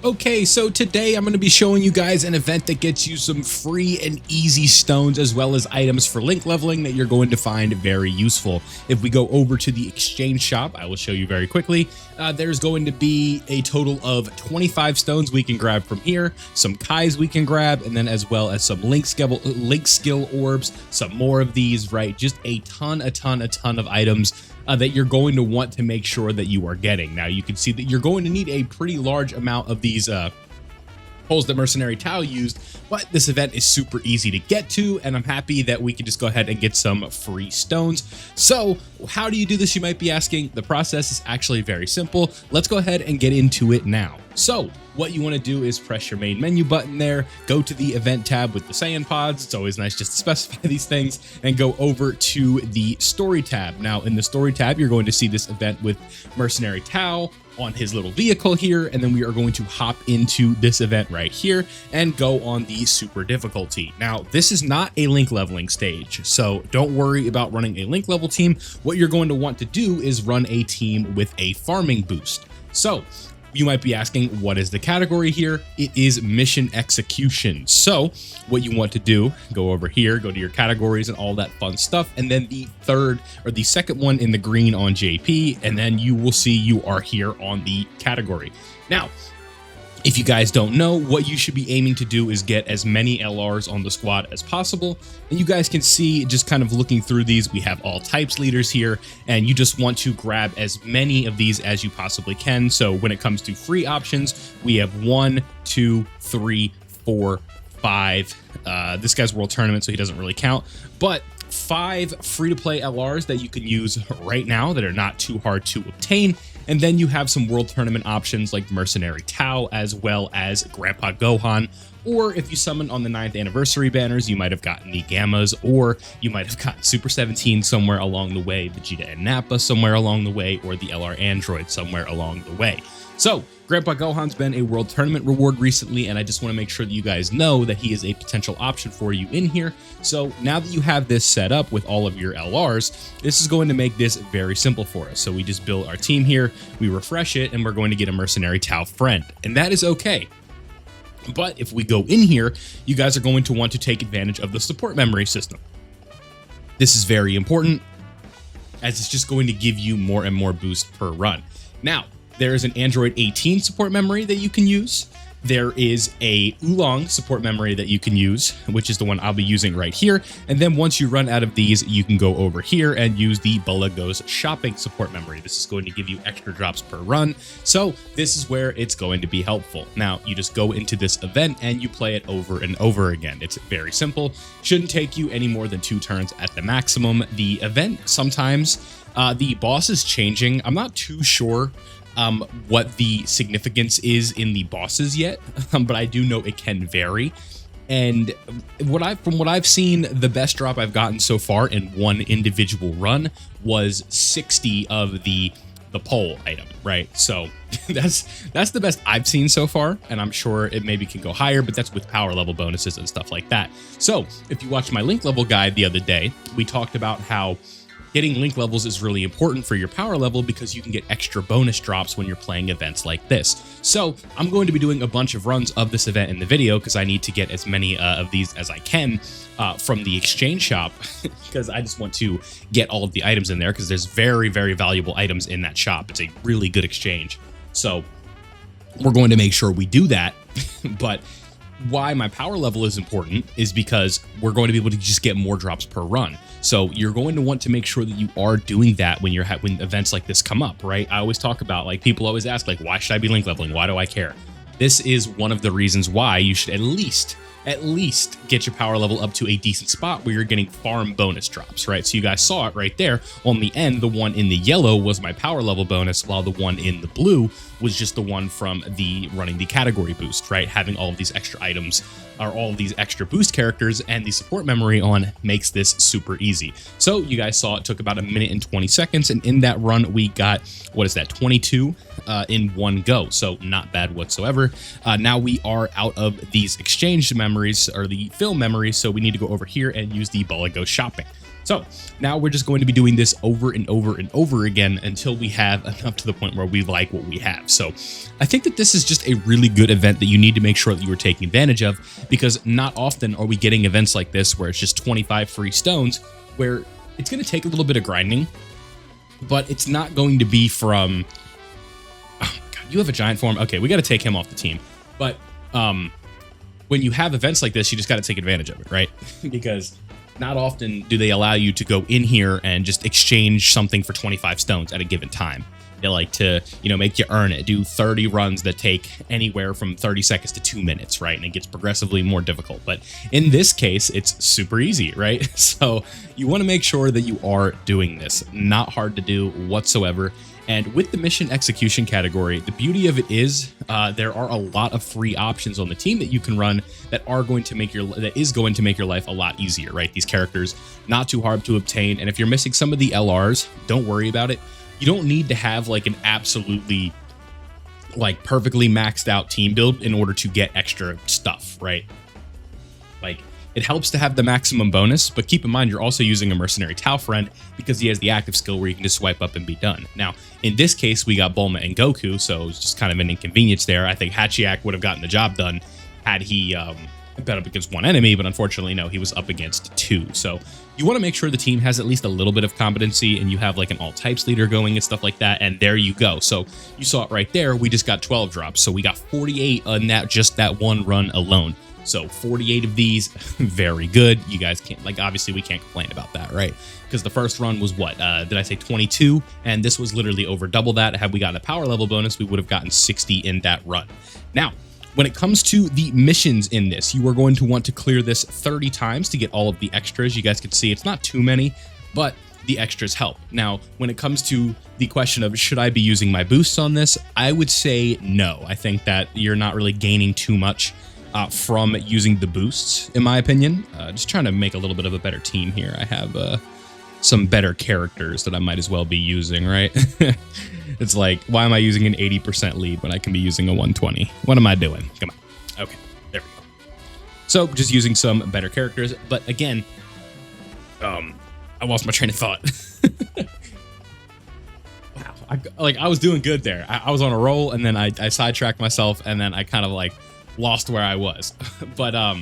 Okay, so today I'm going to be showing you guys an event that gets you some free and easy stones as well as items for link leveling that you're going to find very useful. If we go over to the exchange shop, I will show you very quickly. There's going to be a total of 25 stones we can grab from here, some Kais we can grab, and then as well as some link skill orbs, some more of these, right? Just a ton of items that you're going to want to make sure that you are getting. Now you can see that you're going to need a pretty large amount of these poles that Mercenary Tao used, but this event is super easy to get to, and I'm happy that we can just go ahead and get some free stones. So how do you do this, you might be asking? The process is actually very simple. Let's go ahead and get into it now. So what you want to do is press your main menu button there, go to the event tab with the Saiyan pods. It's always nice just to specify these things, and go over to the story tab. Now in the story tab, you're going to see this event with Mercenary Tao on his little vehicle here, and then we are going to hop into this event right here and go on the super difficulty. Now this is not a link leveling stage, so don't worry about running a link level team. What you're going to want to do is run a team with a farming boost. So you might be asking, what is the category here? It is mission execution. So what you want to do, go over here, go to your categories and all that fun stuff, and then the third or the second one in the green on JP, and then you will see you are here on the category. Now, if you guys don't know, what you should be aiming to do is get as many LRs on the squad as possible. And you guys can see, just kind of looking through these, we have all types leaders here, and you just want to grab as many of these as you possibly can. So when it comes to free options, we have 1, 2, 3, 4, 5. This guy's World Tournament, so he doesn't really count, but 5 free-to-play LRs that you can use right now that are not too hard to obtain. And then you have some World Tournament options like Mercenary Tao as well as Grandpa Gohan. Or if you summon on the 9th anniversary banners, you might have gotten the Gammas, or you might have gotten Super 17 somewhere along the way, Vegeta and Nappa somewhere along the way, or the LR Android somewhere along the way. So Grandpa Gohan's been a World Tournament reward recently, and I just want to make sure that you guys know that he is a potential option for you in here. So now that you have this set up with all of your LRs, this is going to make this very simple for us. So we just build our team here, we refresh it, and we're going to get a Mercenary Tao friend, and that is okay. But if we go in here, you guys are going to want to take advantage of the support memory system. This is very important, as it's just going to give you more and more boost per run. Now, there is an Android 18 support memory that you can use. There is a Oolong support memory that you can use, which is the one I'll be using right here. And then once you run out of these, you can go over here and use the Bulago's shopping support memory. This is going to give you extra drops per run. So this is where it's going to be helpful. Now you just go into this event and you play it over and over again. It's very simple. Shouldn't take you any more than 2 turns at the maximum. The event, sometimes the boss is changing. I'm not too sure what the significance is in the bosses yet, but I do know it can vary. And from what I've seen, the best drop I've gotten so far in one individual run was 60 of the pole item, right? So that's the best I've seen so far, and I'm sure it maybe can go higher, but that's with power level bonuses and stuff like that. So if you watched my link level guide the other day, we talked about how getting link levels is really important for your power level because you can get extra bonus drops when you're playing events like this. So I'm going to be doing a bunch of runs of this event in the video because I need to get as many of these as I can from the exchange shop because I just want to get all of the items in there because there's very valuable items in that shop. It's a really good exchange. So we're going to make sure we do that. But why my power level is important is because we're going to be able to just get more drops per run. So you're going to want to make sure that you are doing that when when events like this come up, right? I always talk about, like, people always ask, like, why should I be link leveling? Why do I care? This is one of the reasons why you should at least get your power level up to a decent spot where you're getting farm bonus drops, right? So you guys saw it right there. On the end, the one in the yellow was my power level bonus, while the one in the blue was just the one from the running the category boost, right? Having all of these extra items or all of these extra boost characters and the support memory on makes this super easy. So you guys saw it took about 1 minute and 20 seconds, and in that run we got, what is that, 22 in one go. So not bad whatsoever. Now we are out of these exchange memories or the film memories, so we need to go over here and use the Bulago shopping. So now we're just going to be doing this over and over and over again until we have enough to the point where we like what we have. So I think that this is just a really good event that you need to make sure that you are taking advantage of, because not often are we getting events like this where it's just 25 free stones, where it's going to take a little bit of grinding, but it's not going to be from, oh God, you have a giant form. Okay, we got to take him off the team. But when you have events like this, you just got to take advantage of it, right? Because not often do they allow you to go in here and just exchange something for 25 stones at a given time. They like to, make you earn it, do 30 runs that take anywhere from 30 seconds to 2 minutes, right? And it gets progressively more difficult. But in this case, it's super easy, right? So you want to make sure that you are doing this. Not hard to do whatsoever. And with the mission execution category, the beauty of it is there are a lot of free options on the team that you can run that is going to make your life a lot easier, right? These characters, not too hard to obtain. And if you're missing some of the LRs, don't worry about it. You don't need to have like an absolutely perfectly maxed out team build in order to get extra stuff, right? Like, it helps to have the maximum bonus, but keep in mind you're also using a mercenary Tau friend because he has the active skill where you can just swipe up and be done. Now, in this case, we got Bulma and Goku, so it's just kind of an inconvenience there. I think Hachiak would have gotten the job done had he bet up against one enemy, but unfortunately, no, he was up against two. So you want to make sure the team has at least a little bit of competency and you have like an all types leader going and stuff like that. And there you go. So you saw it right there. We just got 12 drops. So we got 48 on just that one run alone. So 48 of these, very good. You guys can't, obviously we can't complain about that, right? Because the first run was what? Did I say 22? And this was literally over double that. Had we gotten a power level bonus, we would have gotten 60 in that run. Now, when it comes to the missions in this, you are going to want to clear this 30 times to get all of the extras. You guys can see it's not too many, but the extras help. Now, when it comes to the question of should I be using my boosts on this, I would say no. I think that you're not really gaining too much from using the boosts, in my opinion. Just trying to make a little bit of a better team here. I have some better characters that I might as well be using, right? It's like, why am I using an 80% lead when I can be using a 120? What am I doing? Come on. Okay, there we go. So just using some better characters. But again, I lost my train of thought. Wow. I was doing good there. I was on a roll, and then I sidetracked myself, and then I kind of lost where I was. But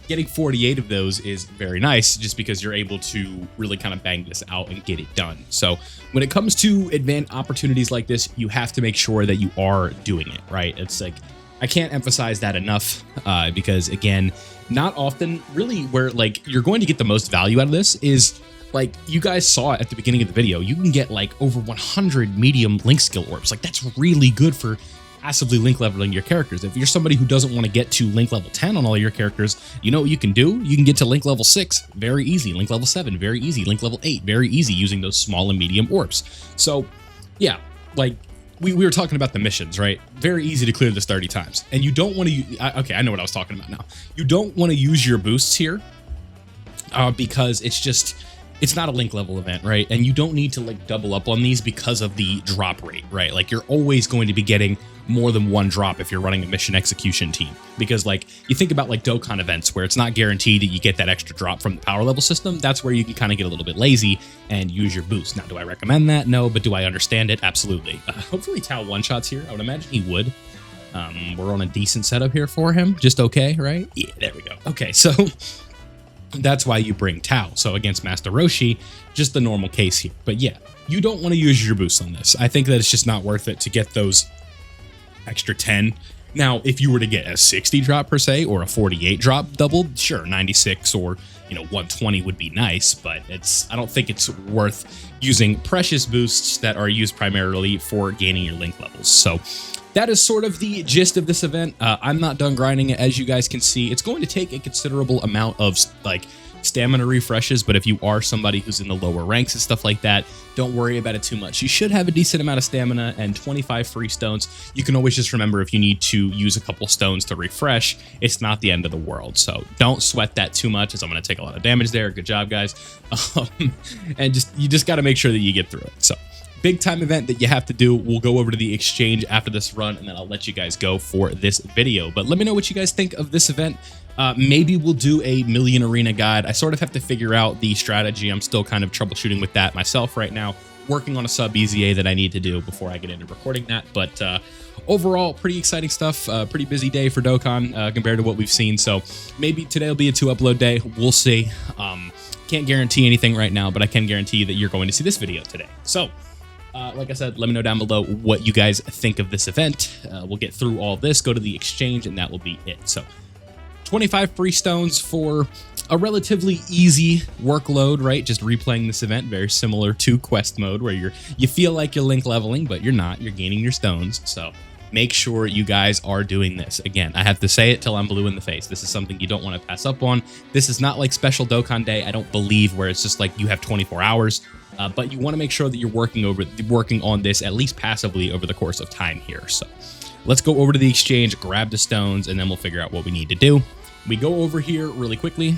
getting 48 of those is very nice just because you're able to really kind of bang this out and get it done. So when it comes to advanced opportunities like this, you have to make sure that you are doing it, right? It's like, I can't emphasize that enough because again, not often really where you're going to get the most value out of this is you guys saw at the beginning of the video, you can get over 100 medium link skill orbs. That's really good for passively link leveling your characters. If you're somebody who doesn't want to get to link level 10 on all your characters, you know what you can do? You can get to link level 6 very easy, link level 7 very easy, link level 8 very easy using those small and medium orbs. So yeah, we were talking about the missions, right? Very easy to clear this 30 times. And you don't want to, okay, I know what I was talking about now. You don't want to use your boosts here because it's not a link level event, right? And you don't need to double up on these because of the drop rate, right? You're always going to be getting more than one drop if you're running a mission execution team. Because you think about Dokkan events where it's not guaranteed that you get that extra drop from the power level system. That's where you can kind of get a little bit lazy and use your boost. Now, do I recommend that? No, but do I understand it? Absolutely. Hopefully Tao one-shots here. I would imagine he would. We're on a decent setup here for him. Just okay, right? Yeah, there we go. Okay, so that's why you bring Tao. So against Master Roshi, just the normal case here. But yeah, you don't want to use your boost on this. I think that it's just not worth it to get those extra 10. Now, if you were to get a 60 drop per se, or a 48 drop doubled, sure, 96 or 120 would be nice, but I don't think it's worth using precious boosts that are used primarily for gaining your link levels. So that is sort of the gist of this event. I'm not done grinding it, as you guys can see. It's going to take a considerable amount of stamina refreshes, but if you are somebody who's in the lower ranks and stuff like that, don't worry about it too much. You should have a decent amount of stamina and 25 free stones. You can always just remember, if you need to use a couple stones to refresh, it's not the end of the world. So don't sweat that too much, as I'm going to take a lot of damage there. Good job, guys. And you just got to make sure that you get through it. So big time event that you have to do. We'll go over to the exchange after this run, and then I'll let you guys go for this video. But let me know what you guys think of this event. Maybe we'll do a million arena guide. I sort of have to figure out the strategy. I'm still kind of troubleshooting with that myself right now, working on a sub EZA that I need to do before I get into recording that. But overall, pretty exciting stuff. Pretty busy day for Dokkan compared to what we've seen. So maybe today will be a 2-upload day. We'll see. Can't guarantee anything right now, but I can guarantee you that you're going to see this video today. So like I said, let me know down below what you guys think of this event. We'll get through all this, go to the exchange, and that will be it. So 25 free stones for a relatively easy workload, right? Just replaying this event, very similar to quest mode, where you feel like you're link leveling, but you're not. You're gaining your stones. So make sure you guys are doing this. Again, I have to say it till I'm blue in the face. This is something you don't want to pass up on. This is not like special Dokkan Day, I don't believe, where it's just like you have 24 hours. But you want to make sure that you're working on this at least passively over the course of time here. So let's go over to the exchange, grab the stones, and then we'll figure out what we need to do. We go over here really quickly.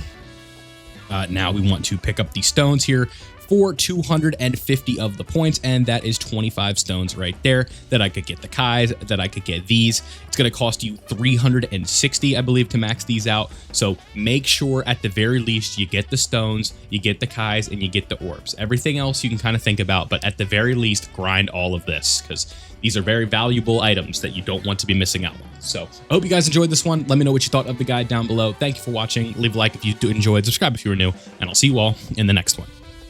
Now we want to pick up these stones here for 250 of the points, and that is 25 stones right there that I could get the Kais, that I could get these. It's going to cost you 360, I believe, to max these out. So make sure at the very least you get the stones, you get the Kais, and you get the orbs. Everything else you can kind of think about, but at the very least grind all of this, because these are very valuable items that you don't want to be missing out on. So I hope you guys enjoyed this one. Let me know what you thought of the guide down below. Thank you for watching. Leave a like if you enjoyed, subscribe if you were new, and I'll see you all in the next one.